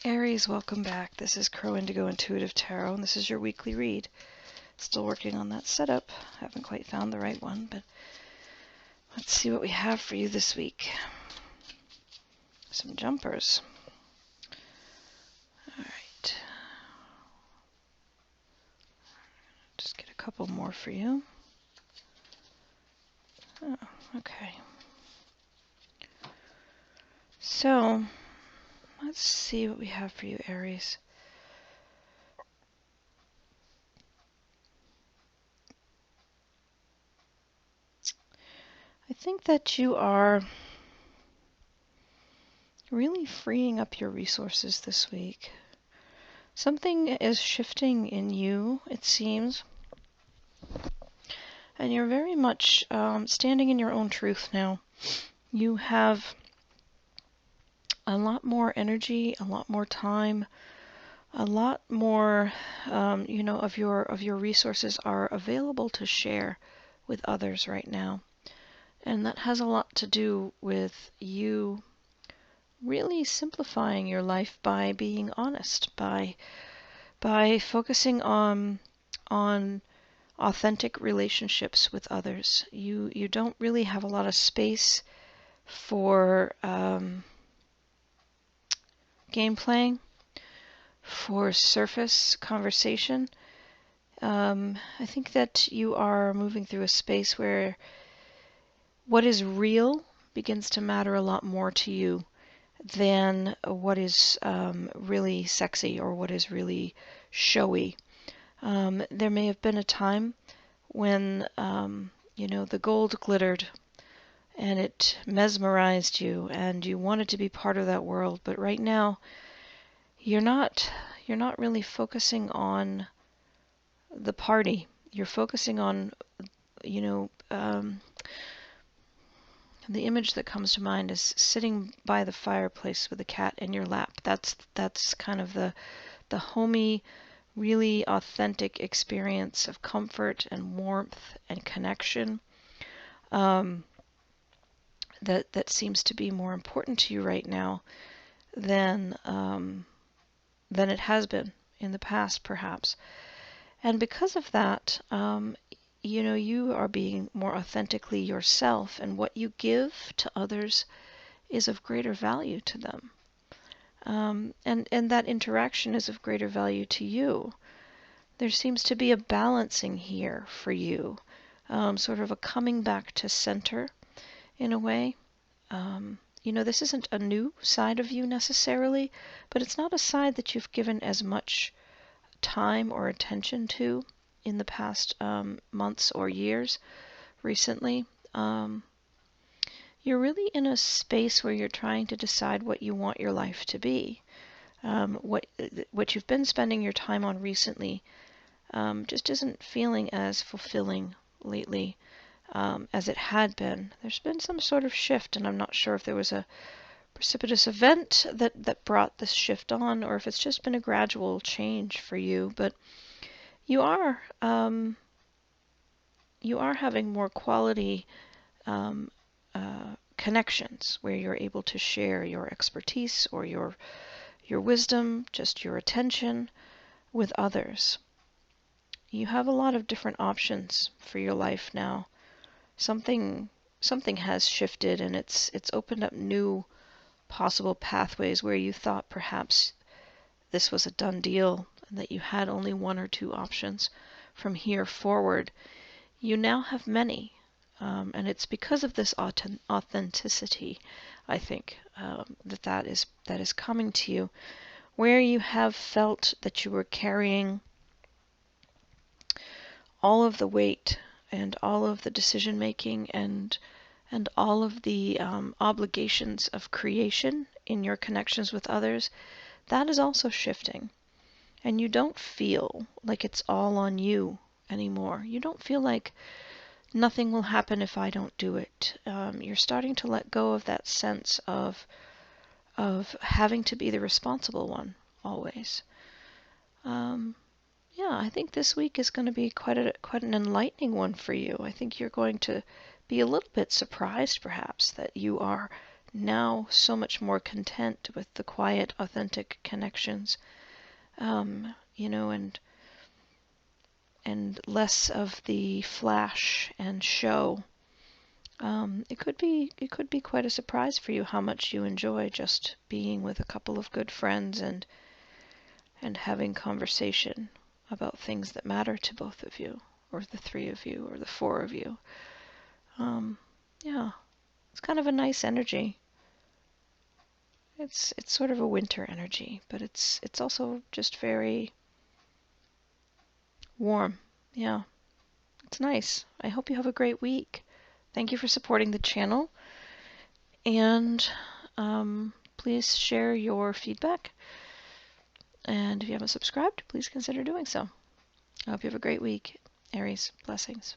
Aries, welcome back. This is Crow Indigo Intuitive Tarot, and this is your weekly read. Still working on that setup. Haven't quite found the right one, but let's see what we have for you this week. Some jumpers. All right. Just get a couple more for you. Oh, okay. So, let's see what we have for you, Aries. I think that you are really freeing up your resources this week. Something is shifting in you, it seems. And you're very much standing in your own truth now. You have a lot more energy, a lot more time, a lot more, of your resources are available to share with others right now. And that has a lot to do with you really simplifying your life by being honest, by focusing on authentic relationships with others. You don't really have a lot of space for game playing, for surface conversation. I think that you are moving through a space where what is real begins to matter a lot more to you than what is really sexy or what is really showy. There may have been a time when, the gold glittered and it mesmerized you and you wanted to be part of that world. But right now, you're not really focusing on the party. You're focusing on, the image that comes to mind is sitting by the fireplace with a cat in your lap. That's kind of the homey, really authentic experience of comfort and warmth and connection that seems to be more important to you right now than it has been in the past, perhaps. And because of that, you are being more authentically yourself, and what you give to others is of greater value to them. And that interaction is of greater value to you. There seems to be a balancing here for you, sort of a coming back to center in a way. This isn't a new side of you necessarily, but it's not a side that you've given as much time or attention to in the past months or years recently. You're really in a space where you're trying to decide what you want your life to be. What you've been spending your time on recently just isn't feeling as fulfilling lately as it had been. There's been some sort of shift, and I'm not sure if there was a precipitous event that brought this shift on, or if it's just been a gradual change for you. But you are having more quality connections where you're able to share your expertise or your wisdom, just your attention with others. You have a lot of different options for your life now. Something has shifted, and it's opened up new possible pathways where you thought perhaps this was a done deal and that you had only one or two options from here forward. You now have many, and it's because of this authenticity, I think, that is coming to you, where you have felt that you were carrying all of the weight and all of the decision making and all of the obligations of creation in your connections with others. That is also shifting, and you don't feel like it's all on you anymore. You don't feel like nothing will happen if I don't do it. You're starting to let go of that sense of having to be the responsible one always. I think this week is going to be quite an enlightening one for you. I think you're going to be a little bit surprised, perhaps, that you are now so much more content with the quiet, authentic connections, you know, and less of the flash and show. It could be quite a surprise for you how much you enjoy just being with a couple of good friends and having conversation about things that matter to both of you, or the three of you, or the four of you. Yeah, it's kind of a nice energy. It's sort of a winter energy, but it's also just very warm. Yeah, it's nice. I hope you have a great week. Thank you for supporting the channel, and please share your feedback. And if you haven't subscribed, please consider doing so. I hope you have a great week. Aries, blessings.